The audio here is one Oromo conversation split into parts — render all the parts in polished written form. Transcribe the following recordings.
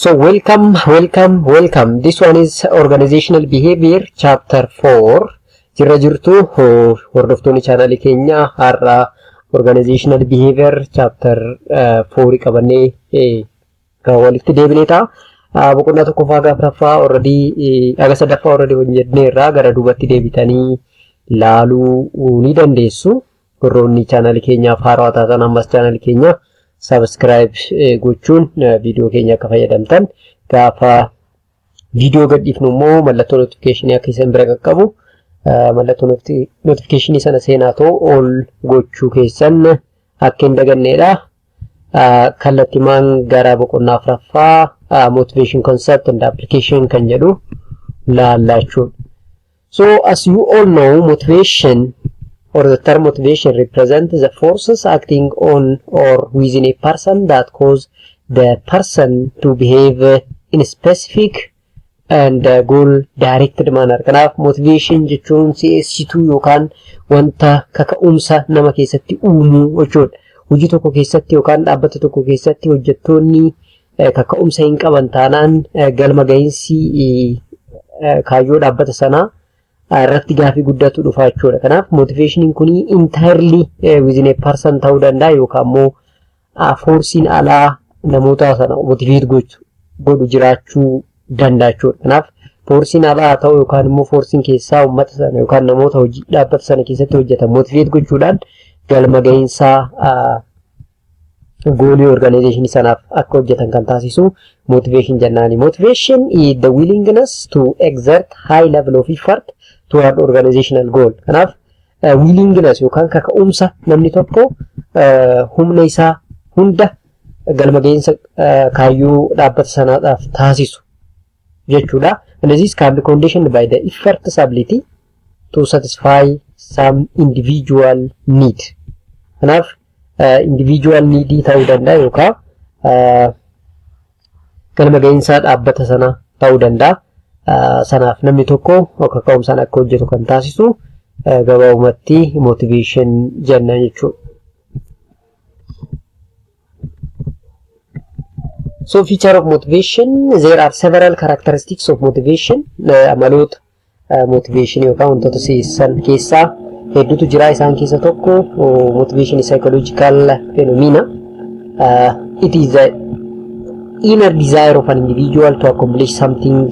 So welcome. This one is organizational behavior chapter 4. Jirra jirtu hordoftoonni channel keenya har'a organizational behavior chapter 4 qabannee kan walitti deebineeta. Boqonnaa tokkoffaa gaafaffaa already aga sadaffaa already hojjenneerra gara duubatti deebitanii laaluu ni dandeessu. Warroonni channel keenyaaf haaraa taatan ammas channel keenya subscribe gochuun video keenya akka fayyadamtan gaafa video gadhiifnu immoo mallattoo notification akka isin bira qaqqabu mallattoo notification sana seenaatoo all gochuu keessan akka hin daganneedha. Kallattimaan gara boqonnaa afuraffaa motivation concept and application kan jedhu laallachuun. So as you all know, motivation or the term motivation represents the forces acting on or within a person that cause the person to behave in a specific and goal directed manner. Kanaaf motivation jechuun si'eessituu yookaan wanta kaka'umsa nama keessatti uumuu jechuudha. Hojii tokko keessatti yookaan dhaabbata tokko keessatti hojjettoonni kaka'umsa hin qaban taanaan galma gahinsi kaayyoo dhaabbata sanaa irratti gaafii guddatu dhufa jechuudha. Kanaaf motivation kuni entirely within a person ta'uu danda'a yookaan immoo forcein alaa namoota sana motivate godhu jiraachuu danda'a jechuudha. Kanaaf forcein alaa ta'uu yookaan immoo forcein keessaa uummata sana yookaan namoota hojii dhaabbata sana keessatti hojjetan motivate gochuudhaan galma gahinsaa goolii organization sanaaf akka hojjetan kan taasisu motivation jennaani. Motivation is the willingness to exert high level of effort toward organizational goal. Kanaaf willingness yookaan kaka'umsa namni tokko humna isaa hunda galma gahinsa kaayyoo dhaabbata sanaadhaaf taasisu jechuudha. And this can be conditioned by the effort's ability to satisfy some individual need. Kanaaf individual need ta'uu danda'a yookaan galma gahinsa dhaabbata sana ta'uu danda'a. Sanaaf namni tokko kaka'umsaan akka hojjetu kan taasisu gabaabumatti motivation jenna jechuudha. So feature of motivation, there are several characteristics of motivation. Amaloota motivation yookaan wantoota si'eessan keessaa hedduutu jira. Isaan keessa tokko motivation is psychological phenomena. It is the inner desire of an individual to accomplish something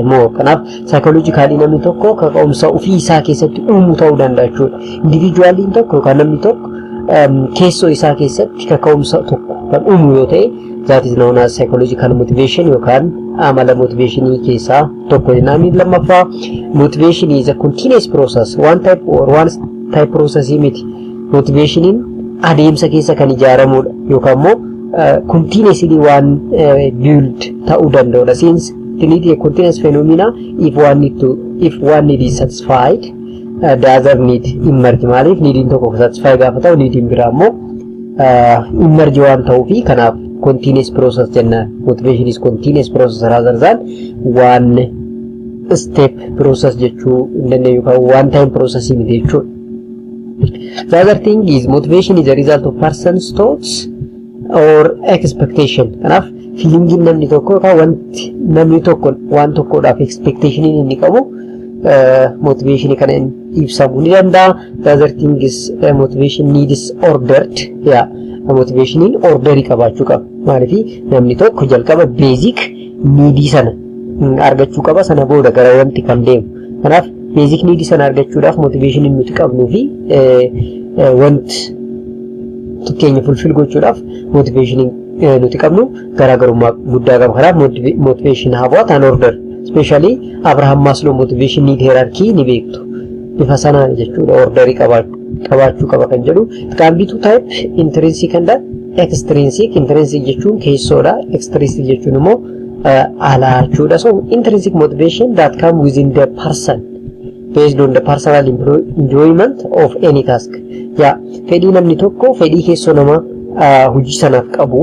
more. Kanaaf psychologically namni tokko kaka'umsa ofii isaa keessatti uumuu ta'uu danda'a jechuudha. Individually tokko yookaan namni tokko keessoo isaa keessatti kaka'umsa tokko kan uumu yoo ta'e that is known as psychological motivation yookaan amala motivationii keessaa tokko jennaani. Lammaffaa motivation is a continuous process, one type process miti. Motivationiin adeemsa keessa kan ijaaramudha yookaan immoo continuously one build ta'uu danda'udha. Since it is a continuous phenomena, if one need is satisfied, the other need emerge. Maaliif needin tokko satisfy gaafa ta'u needin biraa immoo emerge waan ta'uufi kanaaf continuous process jenna. Motivation is continuous process rather than one step process jechuu hin dandeenyu yookaan one time process miti jechuudha. The other thing is motivation is a result of person's thoughts or expectation. Kanaaf feelingin namni tokko yookaan wanti namni tokko waan tokkodhaaf expectationin inni qabu motivation kana ibsamuu ni danda'a. The other thing is motivation needs ordered. Motivationin orderii qabaachuu qaba. Maaliif namni tokko jalqaba basic needii sana argachuu qaba, sana booda gara wanti kan deemu. Kanaaf basic needii sana argachuudhaaf motivationin nuti qabnuu fi wanti keenya fulfill gochuudhaaf motivation nuti qabnu garaagarummaa guddaa qaba. Kanaaf motivation have what an order, especially Abraham Maslow motivation need hierarchy ni beektu. Bifa sanaan jechuudha orderii qabaachuu qaba kan jedhu. It can be two type, intrinsic and extrinsic. Intrinsic jechuun keessoodha, extrinsic jechuun immoo alaa jechuudha. So intrinsic motivation that come within the person based on the personal enjoyment of any task. Fedhii namni tokko fedhii keessoo nama hojii sanaaf qabu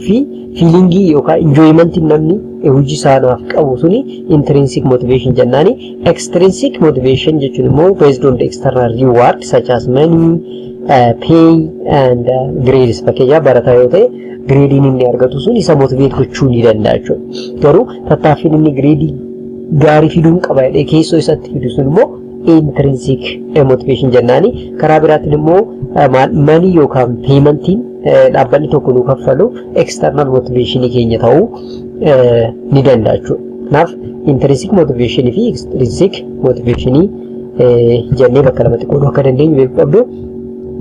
fi feelingii yookaan enjoyment namni hojii isaanaaf qabu suni intrinsic motivation jennaani. Extrinsic motivation jechuun immoo based on the external reward such as money, pay and grades. Fakkeenyaaf barataa yoo ta'e gireediin inni argatu sun isa motivate gochuu ni danda'a jechuudha. Garuu tattaaffiin inni gireedii gaarii fiduun qaba jedhee keessoo isatti fidu sun immoo intrinsic motivation jennaani. Karaa biraatiin immoo money yookaan paymentiin dhaabbanni tokko nu kaffalu external motivation keenya ta'uu ni danda'a jechuudha. Kanaaf intrinsic motivation fi extrinsic motivation jennee bakka lamatti qooduu akka dandeenyu beekuu qabdu.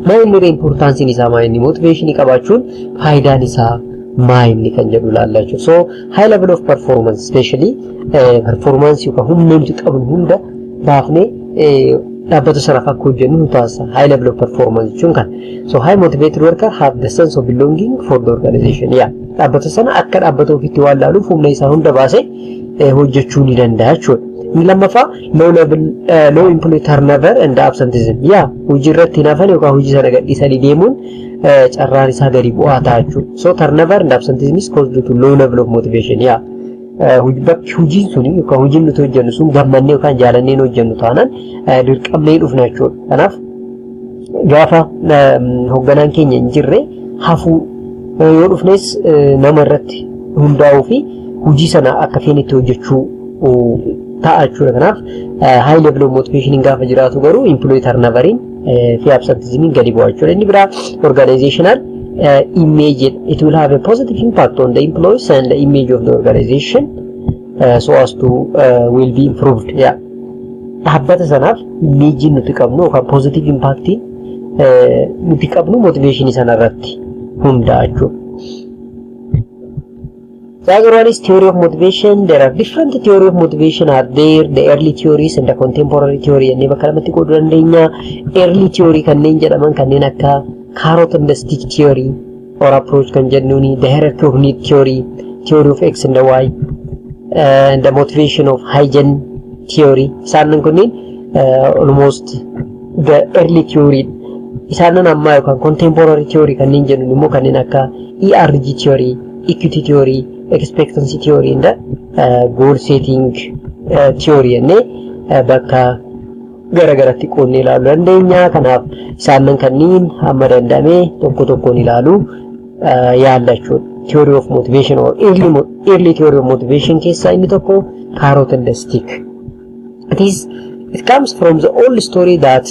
Maayinni importansiin isaa maayinni motivation qabaachuun faayidaan isaa maayinni kan jedhu ilaallaa jechuudha. So high level of performance especially performance yookaan humna nuti qabnu hunda baafnee dhaabbata sanaaf akka hojjennu nu taasisa. High level of performance jechuun kan. So high motivated worker have the sense of belonging for the organization. Dhaabbata sana akka dhaabbata ofiitti waan laaluuf humna isaa hunda baasee hojjechuu ni danda'a jechuudha. Lammaffaa low employee turnover and absenteeism. Hojii irratti nafan yookaan hojii sana gadhiisanii deemuun carraan isaa gadi bu'aa ta'a jechuudha. So turnover and absenteeism is caused due to low level of motivation. Bakki hojiin suni yookaan hojiin nuti hojjennu sun gammannee yookaan jaalannee hojjennu taanaan dirqamnee dhufna jechuudha. Kanaaf gaafa hoogganaan keenya hin jirre hafuu yoo dhufnes nama irratti hundaa'uu fi hojii sana akka feenitti hojjechuu ta'a jechuudha. Kanaaf high level of motivation gaafa jiraatu garuu employee turnover fi absenteeism gadi bu'aa jechuudha. Inni biraa organizational image, it will have a positive impact on the employees and the image of the organization so as to will be improved. Dhaabbata sanaaf image nuti qabnu yookaan positive impact nuti qabnu motivation sana irratti hundaa'a jechuudha. The other one is theory of motivation. There are different theory of motivation are there. The early theories and the contemporary theory. Inni bakka lamatti qooduu dandeenya. Early theory kanneen jedhaman kanneen akka carrot and stick theory or approach kan jennuuni, the hierarchy of need theory, theory of X and the Y, and the motivation of hygiene theory. Isaanan kunniin almost the early theory. Isaanan amma yookaan contemporary theory kanneen jennuun immoo kanneen akka ERG theory, equity theory, expectancy theory and goal setting theory jennee bakka garagaratti qoonnee ilaaluu dandeenya. Kanaaf isaanan kanneen hamma danda'ame tokko tokkoon ilaaluu yaalla jechuudha. Theory of motivation or early theory of motivation keessaa inni tokko carrot and stick. It comes from the old story that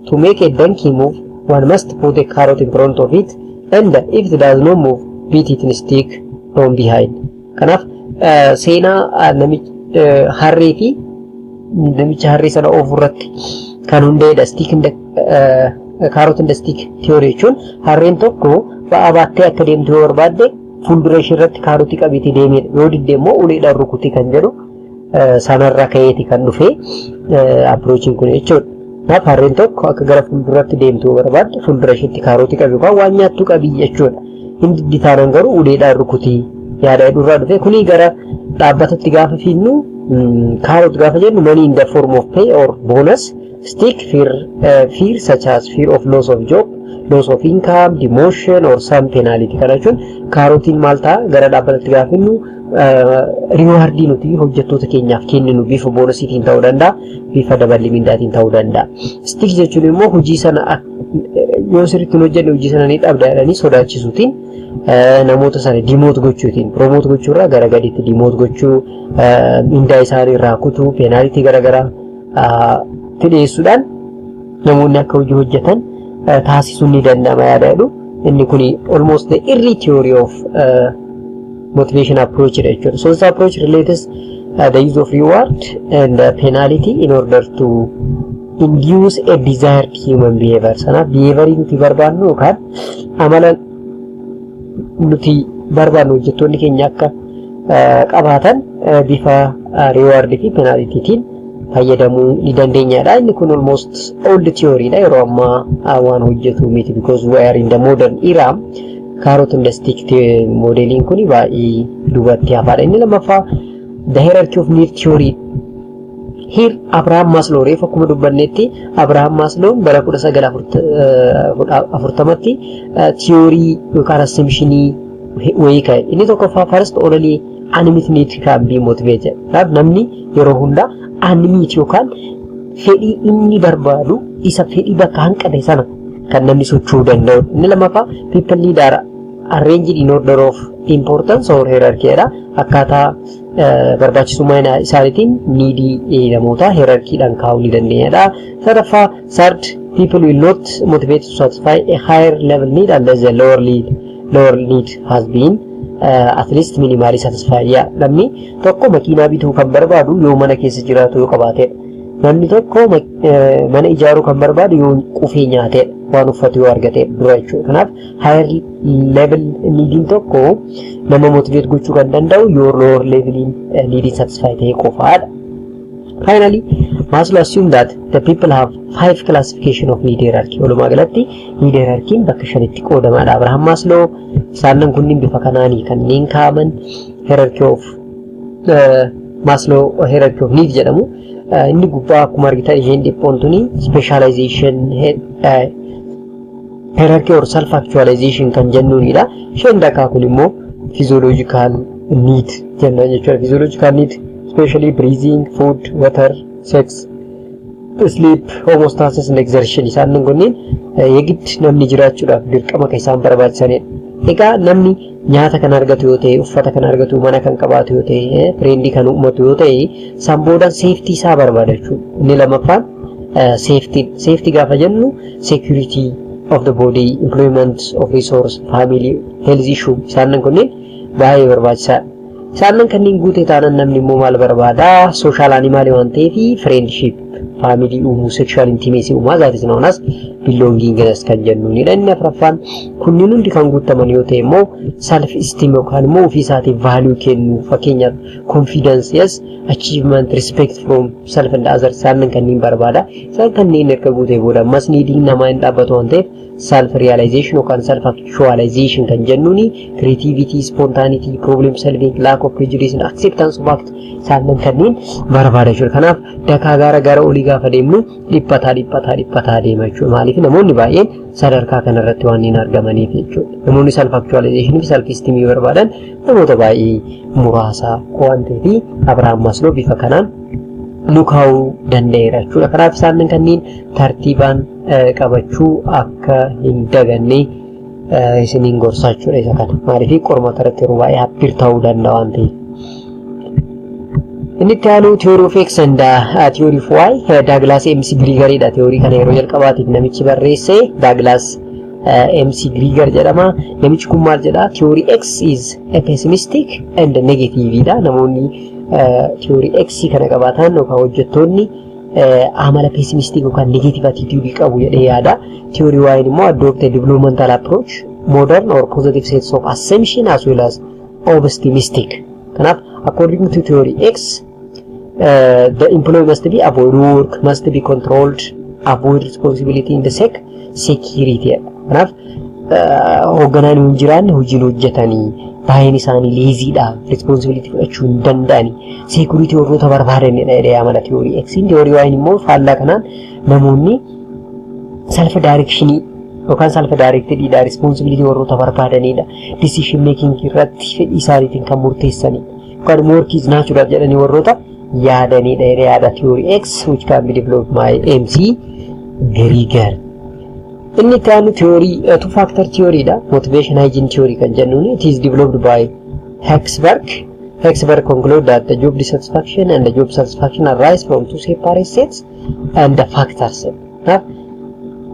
to make a donkey move one must put a carrot in front of it and if it does not move beat it in stick from behind. Kanaaf seenaa harree fi namicha harree sana ofirratti kan hundeedha. Carrot and stick theory jechuun harreen tokko ba'aa baattee akka deemtu yoo barbaadde fuuldura ishee irratti kaarotii qabiitii deemedha. Yoo didde immoo uleedhaan rukutii kan jedhu sanarra ka'eeti kan dhufee approachiin kun jechuudha. Kanaaf harreen tokko akka gara fuulduratti deemtu yoo barbaadde fuuldura isheetti kaarotii qabi yookaan waan nyaattu qabii jechuudha. Inni diddi taanaan garuu uleedhaan rukutii yaada dhurraa dhufe. Kuni gara dhaabbatatti gaafa fiinnu carrot gaafa jennu money in the form of pay or bonus, stick fear such as fear of loss of job, loss of income, demotion or some penalty. Kana jechuun carrotiin maal ta'a gara dhaabbatatti gaafa fiinnu riwaardii nuti hojjettoota keenyaaf kenninu bifa boonasiitiin ta'uu danda'a, bifa dabalii mindaatiin ta'uu danda'a. Stick jechuun immoo hojii sana yoo sirriitti hojjenne hojii sana ni dhabda jedhanii sodaachisuutiin namoota sana demote gochuutiin promote gochuurraa gara gadiitti demote gochuu, mindaa isaanii irraa kutuu, penalty garagaraa dhiyeessuudhaan namoonni akka hojii hojjetan taasisuun ni danda'ama yaada jedhu. Inni kun almost the early theory of motivation approach jechuudha. So this approach relates the use of reward and penalty in order to induce a desired human behavior. Sana behavior nuti barbaannu yookaan amala nuti barbaannu hojjettoonni keenya akka qabaatan bifa reward fi penaltytiin fayyadamuu ni dandeenyaadha. Inni kun almost old theory dha, yeroo ammaa waan hojjetu miti because we are in the modern era. Carrot and stick modeling kuni baay'ee duubatti hafaadha. Inni lammaffaa the hierarchy of need theory Here Abraham Maslow reef akkuma dubbannetti Abraham Maslow bara 1940tti theory yookaan assumptionii wayii ka'e. Inni tokkoffaa first orally animate need can be motivated. Namni yeroo hunda animate yookaan fedhii inni barbaadu isa fedhii bakka hanqate sana kan namni socho'uu danda'u. Inni lammaffaa people need are arranged in order of importance or hierarchy dha. Akkaataa barbaachisummaa isaaniitiin needii namoota hierarchyidhaan kaa'uu ni dandeenyadha. Sadaffaa third people will not motivate to satisfy a higher level need unless the lower need has been at least minimally satisfied. Namni tokko makiinaa bituu kan barbaadu yoo mana keessa jiraatu yoo qabaatedha. Namni tokko mana ijaaruu kan barbaadu yoo qufee nyaatedha. Waan uffatu yoo argate dura jechuudha. Kanaaf higher level needing tokko nama motivate gochuu kan danda'u yoo lower level needing satisfy ta'e qofaadha. Finally, Maslow assumed that the people have 5 classification of need hierarchy. Walumaa galatti need hierarchy bakka 5tti qoodamaadha. Abraham Maslow isaanan kunniin bifa kanaanii kanneen kaa'aman hierarchy of Maslow hierarchy of need jedhamu. Inni gubbaa akkuma argitan isheen dhiphoon tuni specialization hierarchy or self actualization kan jennuunidha. Isheen dakaa kun immoo physiological need jenna jechuudha. Physiological need especially breathing, food, water, sex, sleep, homeostasis and exertion. Isaanan kunniin yegid namni jiraachuudhaaf dirqama kan isaan barbaachisanidha. Egaa namni nyaata kan argatu yoo ta'e, uffata kan argatu, mana kan qabaatu yoo ta'e, friendii kan uummatu yoo ta'e, samboodhaan safety isaa barbaada jechuudha. Inni lammaffaan safety gaafa jennu security of the body, employment of resource, family, health issue. Isaanan kunniin baay'ee barbaachisaadha. Isaanan kanneen guutee taanan namni immoo maal barbaada? Social animal waan ta'eef friendship, family uumuu, sexual intimacy uumaa that is known as belonging kan jennuunidha. Inni afuraffaan kunniin hundi kan guutaman yoo ta'e immoo self esteem yookaan immoo ofii isaatiif value kennu, fakkeenyaaf confidence, yes, achievement, respect from self and others. Isaanan kanneen barbaada. Isaan kanneen erga guutee booda ammas neediin namaa hin dhaabbatu waan ta'eef self realization yookaan self actualization kan jennuuni creativity, spontaneity, problem solving, lack of prejudice and acceptance of act. Isaanan kanneen barbaada jechuudha. Kanaaf dakaa gara olii gaafa deemnu dhiphataa deema jechuudha. Maaliif namoonni baay'een sadarkaa kanarratti waan hin argamaniif jechuudha. Namoonni self actualization fi self esteem barbaadan namoota baay'ee muraasa waan ta'eef Abraham Maslow bifa kanaan lukaa'uu danda'eera jechuudha. Kanaaf isaanan kanneen tartiibaan qabachuu akka hin daganne isiniin gorsaa jechuudha isa kana. Maaliif qormaata irratti yeroo baay'ee haphir ta'uu danda'a waan ta'eef. Inni itti aanu theory of X and theory of Y Douglas MC Grieger dha. Theory kana yeroo jalqabaatiif namichi barreesse Douglas MC Grieger jedhama. Namichi kun maal jedha? Theory X is a pessimistic and negative dha. Namoonni theory X kana qabaatan yookaan hojjettoonni amala pessimistic yookaan negative attitude qabu jedhee yaada. Theory Y immoo adopt a developmental approach, modern or positive sets of assumption as well as optimistic. Kanaaf according to theory X, the employee must be avoid work, must be controlled, avoid responsibility in the security. Kanaaf hoogganaan hin jiraanne hojiin hojjetanii baay'een isaanii lazyidha, responsibility fudhachuu hin danda'ani, security warroota barbaadanidha jedhee amala theory X. Theory Y immoo faallaa kanaan namoonni self direction yookaan self directed dha, responsibility warroota barbaadanidha, decision making irratti fedhii isaaniitiin kan murteessanidha. Yookaan work is natural jedhanii warroota yaadanidha jedhee yaada theory X which can be developed by MC Grieger. Inni itti aanu theory two factor theory dha. Motivation hygiene theory kan jennuun it is developed by Hexberg. Hexberg conclude that the job dissatisfaction and the job satisfaction arise from two separate sets and the factors.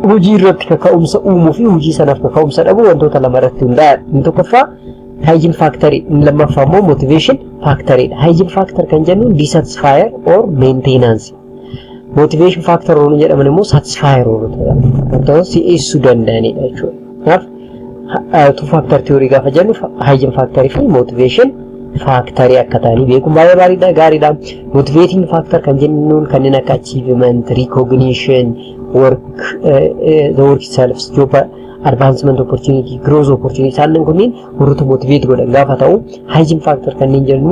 Hojii irratti kaka'umsa uumuu fi hojii sanaaf kaka'umsa dhabuu wantoota lama irratti hundaa'a. Inni tokkoffaa hygiene factor, inni lammaffaa immoo motivation factor dha. Hygiene factor kan jennuun dissatisfier or maintenance. Motivation factor roonu jedhaman immoo satisfier roonu ta'u si'eessuu danda'anidha jechuudha. Kanaaf two factor theory gaafa jennu hygiene factor fi motivation factor akka ta'anii beekuun baay'ee gaariidha. Motivating factor kan jennuun kanneen akka achievement, recognition, the work itself, job advancement opportunity, growth opportunity, isaanan kunniin warroota motivate godhan gaafa ta'u, hygiene factor kanneen jennu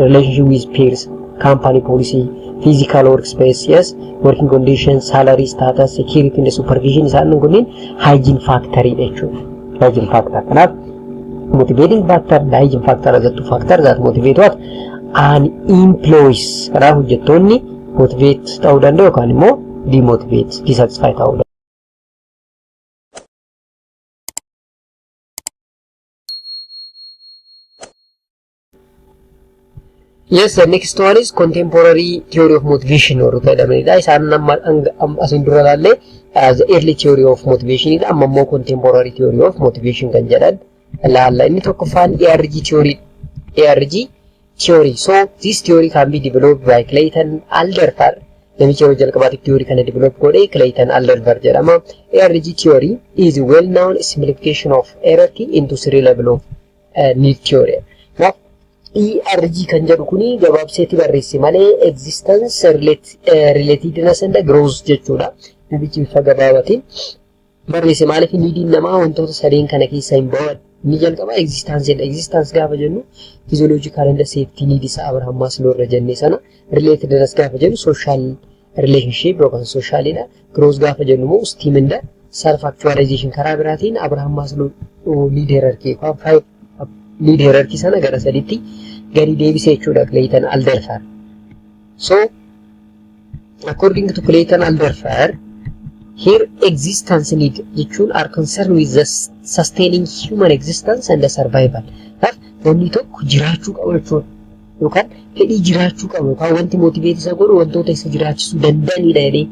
relationship with peers, company policy, physical workspace, yes, working conditions, salary status, security and supervision isaan kunniin hygiene factor jechuudha. Hygiene factor kanaaf motivating factor, hygiene factor as a factor that motivate what an employees kanaaf hojjettoonni motivate ta'uu danda'u yookaan immoo demotivate, dissatisfy ta'uu danda'u. Yes, the next one is contemporary theory of motivation or jedhamanidha. Isaan asin dura laalle as early theory of motivation idha. Amma immoo contemporary theory of motivation kan jedhan laalla. Inni tokkoffaan ARG theory. ARG theory. So this theory can be developed by Clayton Alderfer. Namichi yeroo jalqabaatiif theory kana develop godhe Clayton Alderfer jedhama. ARG theory is a well-known simplification of hierarchy into three level of need theory. Now, ERG kan jedhu kuni gabaabseetti barreesse malee existence relatedness and growth jechuudha. Namichi bifa gabaabatiin barreesse maaliif niidiin namaa wantoota sadeen kana keessa hin bawan. Inni jalqaba existence gaafa jennu physiological and safety need isa Abraham Maslow irra jenne sana, relatedness gaafa jennu social relationship yookaan socialidha. Growth gaafa jennu immoo esteem and self actualization karaa biraatiin Abraham Maslow lead hierarchy yookaan lead hierarchy sana gara sadiitti gadi deebisee jechuudha Clayton Alderfer. So according to Clayton Alderfer, here existence need jechuun are concerned with the sustaining human existence and the survival. Wanti tokko jiraachuu qabu jechuudha yookaan fedhii jiraachuu qabu yookaan wanti motivate isa godhu wantoota isa jiraachisuu danda'anidha jedhee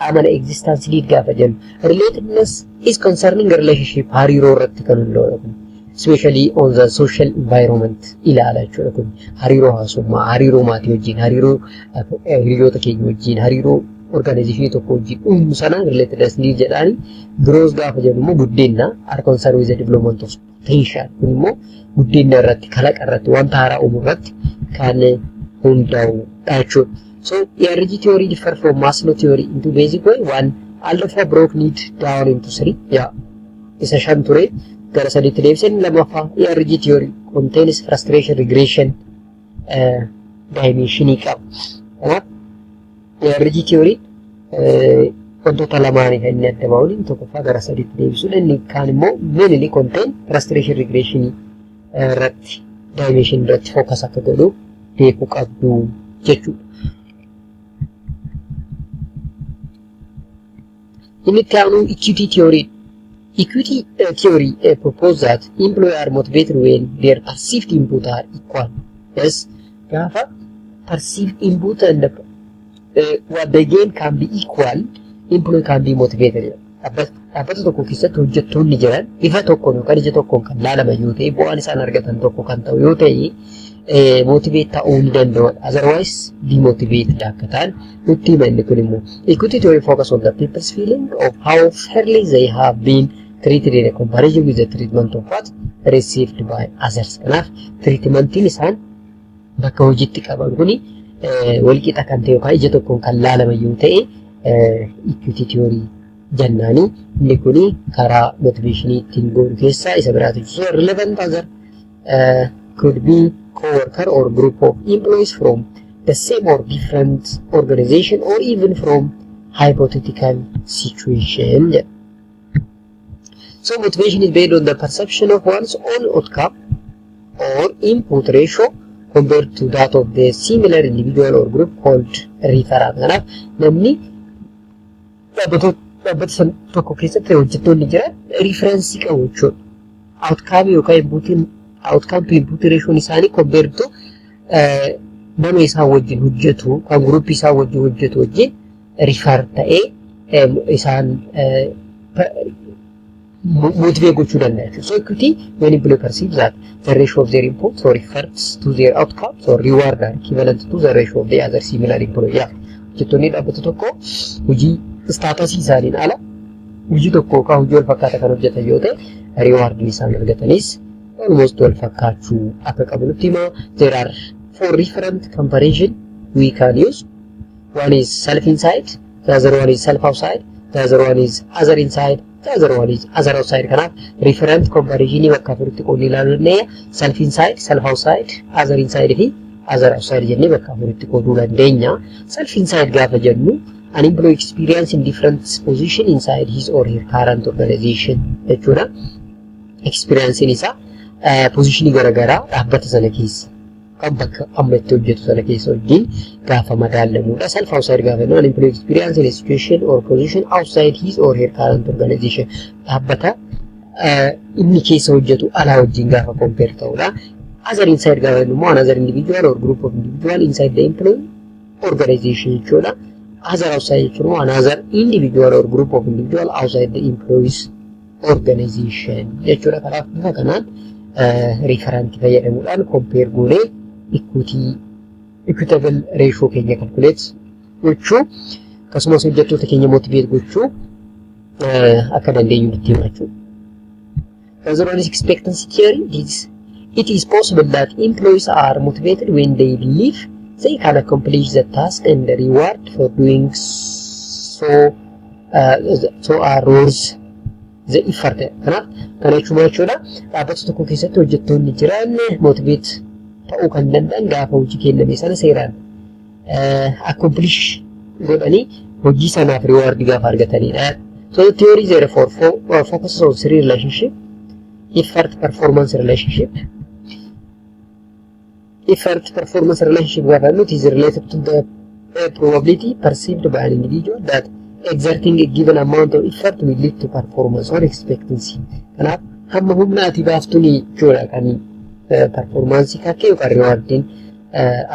amana existence need gaafa jennu. Relatedness is concerning relationship hariiroo irratti kan hundaa'udha. Especially on the social environment ilaala jechuudha kun hariiroo hawaasummaa, hariiroo maatii wajjin, hariiroo hiriyoota keenya wajjin, hariiroo organizationii tokko wajjin uumu sana relatedness need jedhaani. Growth gaafa jennu immoo guddina are concerned with the development of potential kun immoo guddina irratti kalaqa irratti wanta haaraa uumuu irratti kan hundaa'udha jechuudha. So ERG theory differ from Maslow theory into basic way. One, Alderfer broke need down into three. Yeah, isa shan ture. Gara sadiitti deebiseen lamaffaa ERG theory contains frustration regression dimensionii qaba. Kanaaf ERG theory wantoota lamaanii kan inni adda bahuun tokkoffaa gara sadiitti deebisuudha. Inni kaan immoo mainly contain frustration regression irratti dimension irratti focus akka godhu beekuu qabdu jechuudha. Inni itti aanu equity theory. Equity theory proposes that employees are motivated when their perceived input are equal. Yes, gaafa perceived input and what they gain can be equal, employee can be motivated. Dhaabbata tokko keessatti hojjettoonni jiran bifa tokkoon yookaan ija tokkoon kan laalaman yoo ta'e bu'aan isaan argatan tokko kan ta'u yoo ta'e motivate ta'uu ni danda'u. Otherwise demotivate akka ta'an nutti hima inni kun immoo. Equity theory focus on the people's feeling of how fairly they have been treated in a comparison with the treatment of what received by others. Kanaaf treatmentiin isaan bakka hojiitti qaban kuni walqixa kan ta'e yookaan ija tokkoon kan laalaman yoo ta'e equity theory jennaani. Inni kuni karaa motivationii ittiin goonu keessaa isa biraati. So relevant other could be co-worker or group of employees from the same or different organization or even from hypothetical situation. So motivation is based on the perception of one's own outcome or input ratio compared to that of the similar individual or group called referral. Kanaaf namni dhaabbata tokko keessatti hojjettoonni jiran referensii qabu jechuudha. Outcome yookaan outcome to input ratio isaanii compared to nama isaan wajjin hojjetu kan group isaan wajjin hojjetu wajjin refer ta'ee isaan motivate gochuu danda'a. So equity when employee perceives that the ratio of their inputs or refers to their outcomes or reward are equivalent to the ratio of the other similar employee. Hojjettoonni dhaabbata tokko hojii staatasii isaaniin ala hojii tokko kan hojii wal fakkaata kan hojjetan yoo ta'e reward isaan argatanis almost wal fakkaachuu akka qabu nutti hima. There are four different comparison we can use. One is self inside, the other one is self outside, the other one is other inside, the other one is other outside. Kanaaf different comparison bakka afuritti qoodnee ilaaluu dandeenya. Self inside, self outside, other inside fi other outside jennee bakka afuritti qooduu dandeenya. Self inside gaafa jennu an employee experience in different position inside his or her current organization jechuudha. Experience isa positionii garaagaraa dhaabbata sana keessa kan bakka amma itti hojjetu sana keessa wajjin gaafa madaalamudha. Self outside gaafa jennu an employee experience in a situation or position outside his or her current organization dhaabbata inni keessa hojjetu alaa wajjin gaafa compare ta'udha. Other inside gaafa jennu immoo another individual or group of individual inside the employee organization jechuudha. Other outside jechuun another individual or group of individual outside the employees organization jechuudha. Kanaaf bifa kanaan referent fayyadamuudhaan compare goonee equitable ratio keenya calculate gochuu akkasumas hojjettoota keenya motivate gochuu akka dandeenyu nutti himachuu. As well as expectancy theory, it is possible that employees are motivated when they believe they can accomplish the task and the reward for doing so are roles the effort. Kanaaf kana jechuudha dhaabbata tokko keessatti hojjettoonni jiran motivate ta'uu kan danda'an gaafa hojii kenname sana seeraan accomplish godhanii hojii sanaaf reward gaafa argatanidha. So the theory therefore focuses on three relationship: effort performance relationship. Effort performance relationship is related to the probability perceived by an individual that exerting a given amount of effort will lead to performance or expectancy. Kanaaf hamma humna ati baaftuni jechuudha kan performance kakkee yookaan rewardin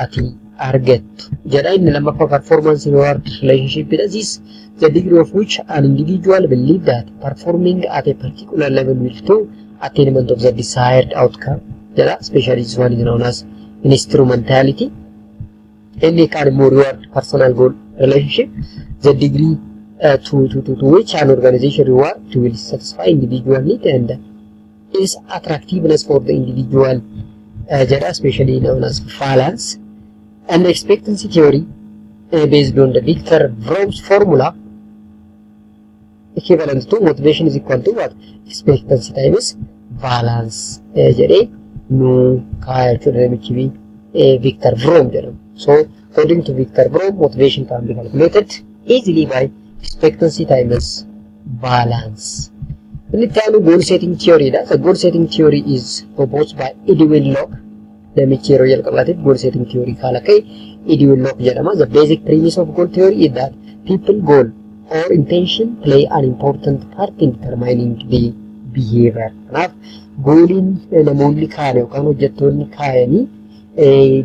ati argattu jedha. Inni lammaffaa performance reward relationship is the degree of which an individual believe that performing at a particular level will to attainment of the desired outcome jedha. Especially this one is known as instrumentality. Any kind of more reward personal goal relationship, the degree to which an organization reward will satisfy individual need and its attractiveness for the individual, especially known as balance. And expectancy theory based on the Victor Vroom's formula equivalent to motivation is equal to what? Expectancy times balance. No kaya chudre Victor Vroom. So according to Victor Vroom, motivation can be calculated easily by expectancy times balance. In the goal setting theory, the goal setting theory is proposed by Edwin Locke. The material goal setting theory Edwin Locke. The basic premise of goal theory is that people goal or intention play an important part in determining the behavior. Goaliin namoonni kaane yookaan hojjettoonni kaayanii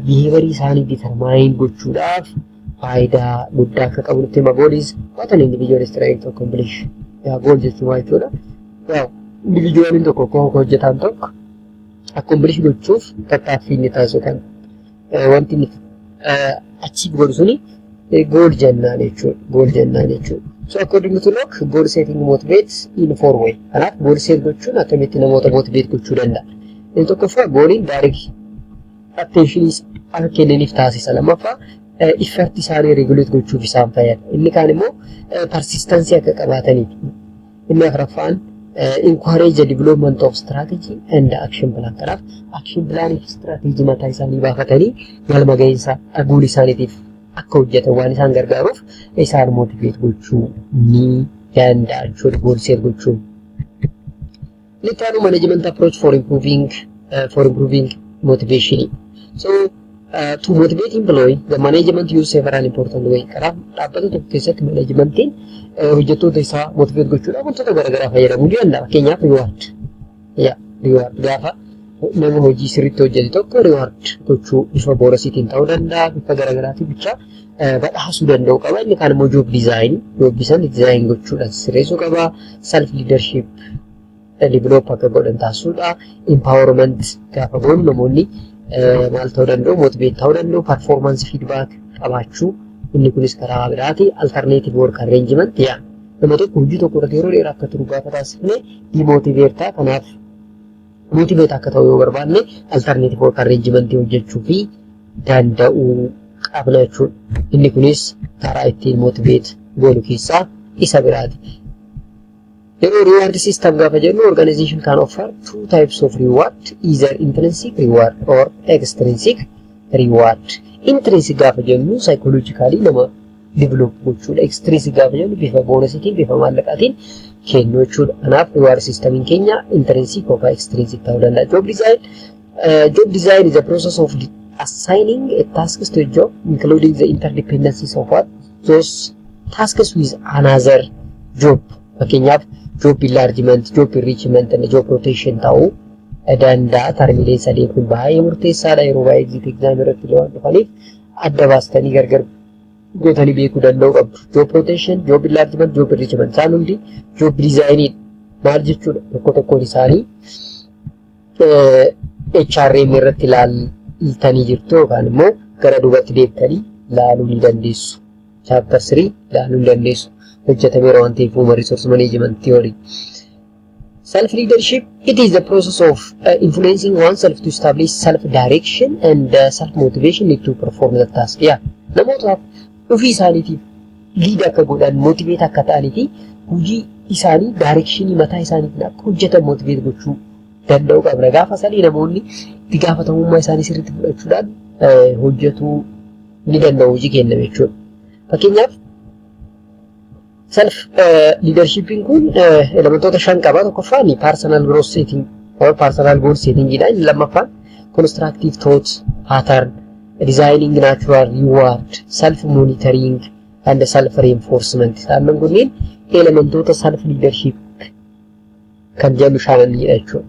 behavior isaanii determine gochuudhaaf faayidaa guddaa akka qabutti hima. Goal is what an individual is trying to accomplish. Goal jechuun waa jechuudha. Individualiin tokko hojjetaan tokko accomplish gochuuf tattaaffii inni taasisu kan wanti inni achieve godhu suni goal jennaan jechuudha. Goal jennaan jechuudha. So according to Locke, goal setting motivates in four ways. Kanaaf goal set gochuun akkamitti namoota motivate gochuu danda'a. Inni tokkoffaa goaliin direct attention akka kennaniif taasisa. Lammaffaa effort isaanii regulate gochuuf isaan fayyada. Inni kaan immoo persistency akka qabaataniif. Inni afuraffaan encourage the development of strategy and action plan. Kanaaf action plan fi strategy mataa isaanii baafatanii galma gahinsa goal isaaniitiif akka hojjetan waan isaan gargaaruuf isaan motivate gochuu ni danda'a jechuudha. Goal set gochuun. Litaanu management approach for improving motivation. So to motivate employee, the management use several important ways. Kanaaf dhaabbata tokko keessatti managementiin hojjettoota isaa motivate gochuudhaaf wantoota garaagaraa fayyadamuu danda'a. Fakkeenyaaf reward gaafa nama hojii sirriitti hojjete tokko reward gochuu bifa boonasiitiin ta'uu danda'a, bifa garaagaraatiin bicha badhaasuu danda'u qaba. Inni kaan immoo job design gochuudhaan sirreessuu qaba. Self leadership develop akka godhan taasisuudha. Empowerment gaafa goonu namoonni maal ta'uu danda'u, motivate ta'uu danda'u. Performance feedback qabaachuu, inni kunis karaa biraati. Alternative work arrangement nama tokko hojii tokko irratti yeroo dheeraa akka turu gaafa taasifne demotivate ta'a. Kanaaf motivate akka ta'u yoo barbaanne alternative work arrangement hojjechuu fi danda'uu qabna jechuudha. Inni kunis karaa ittiin motivate goonu keessaa isa biraati. The reward system gaafa jennu organization can offer two types of reward, either intrinsic reward or extrinsic reward. Intrinsic gaafa jennu psychologically nama develop gochuudha. Extrinsic gaafa jennu bifa boonasiitiin bifa maallaqaatiin kennu jechuudha. Kanaaf reward systemiin keenya intrinsic yookaan extrinsic ta'uu danda'a. Job design is a process of assigning a tasks to a job, including the interdependencies of what those tasks with another job. Fakkeenyaaf job enlargement, job enrichment, and job rotation ta'uu danda'a. Termileen sadeen kun baay'ee murteessaadha. Yeroo baay'ee exit exam irratti waan dhufaniif adda baastanii gargar gootanii beekuu danda'u qabdu. Job rotation, job enlargement, job enrichment isaan hundi job design maal jechuudha? Tokkoon isaanii HRM irratti ilaaltanii jirtu yookaan immoo gara duubatti deebitanii ilaaluu ni dandeessu. Chapter 3 ilaaluu ni dandeessu. Hojjetameera waan ta'eef human resource management theory. Self-leadership, it is the process of influencing oneself to establish self-direction and self-motivation to perform the task. Namootaaf ofii isaaniitiif lead akka godhan, motivate akka ta'aniifi hojii isaanii directionii mataa isaaniitiin akka hojjetan motivate gochuu danda'u qabna. Gaafa sadii namoonni itti gaafatamummaa isaanii sirriitti fudhachuudhaan hojjetuu ni danda'u hojii kenname jechuudha. Fakkeenyaaf self leadershipin kun elementoota 5 qaba. Tokkoffaan personal growth setting or personal goal setting jedha. Inni lammaffaan constructive thought pattern, designing natural reward, self monitoring and self reinforcement. Isaan kunniin elementoota self leadership kan jedhu shaananidha jechuudha.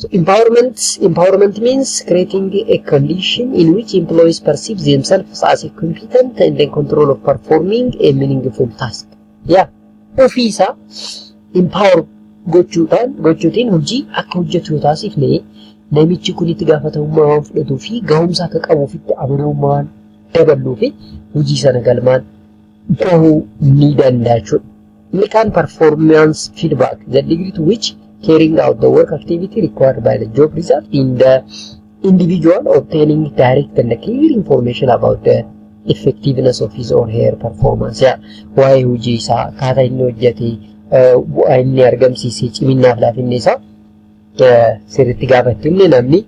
So empowerment means creating a condition in which employees perceive themselves as a competent and in control of performing a meaningful task. Ofisa empower gochuutiin hojii akka hojjetu taasifne namichi kun itti gaafatamummaa waan fudhatuu fi gahumsa akka qabuuf itti amanamummaan dabaluu fi hojii sana galmaan gahuu ni danda'a jechuudha. Inni kaan performance feedback, the degree to which carrying out the work activity required by the job result in the individual obtaining direct and clear information about the effectiveness of his or her performance. Waa'ee hojii isaa, akkaataa inni hojjete, bu'aa inni argamsiise, ciminnaaf laafinni isaa sirriitti gaafachuun namni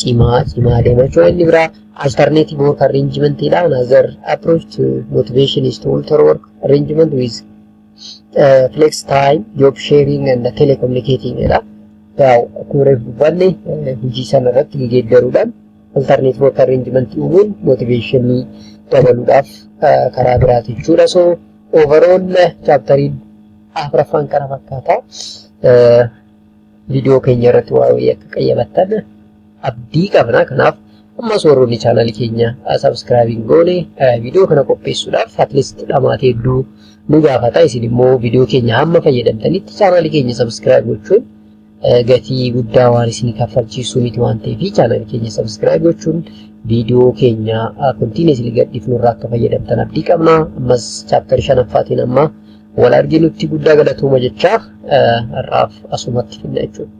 cimaa deema jechuudha. Inni biraa alternative work arrangement dha. Another approach to motivation is to alter work arrangement with flex time, job sharing and telecommunicating dha. Akkuma dubbanne hojii sana irratti geeddaruudhaan alternative work arrangement uumuun motivationii dabaluudhaaf karaa biraati jechuudha. So overall chapteriin afuraffaan kana fakkaata. Viidiyoo keenya irratti waa'ee akka qayyabattan abdii qabna. Kanaaf ammas warroonni chaanalii keenya subscribing goone viidiyoo kana qopheessuudhaaf at least dhamaatee hedduu nu gaafata. Isin immoo viidiyoo keenya hamma fayyadamtanitti chaanalii keenya subscribe gochuun gatii guddaa waan isin kaffalchiisu miti waan ta'eef chaanalii keenya subscribe gochuun viidiyoo keenya continuously gadhiifnu irraa akka fayyadamtan abdii qabna. Ammas chapter 5ffaatiin amma wal arginutti guddaa galatooma jechaa har'aaf asumatti finna jechuudha.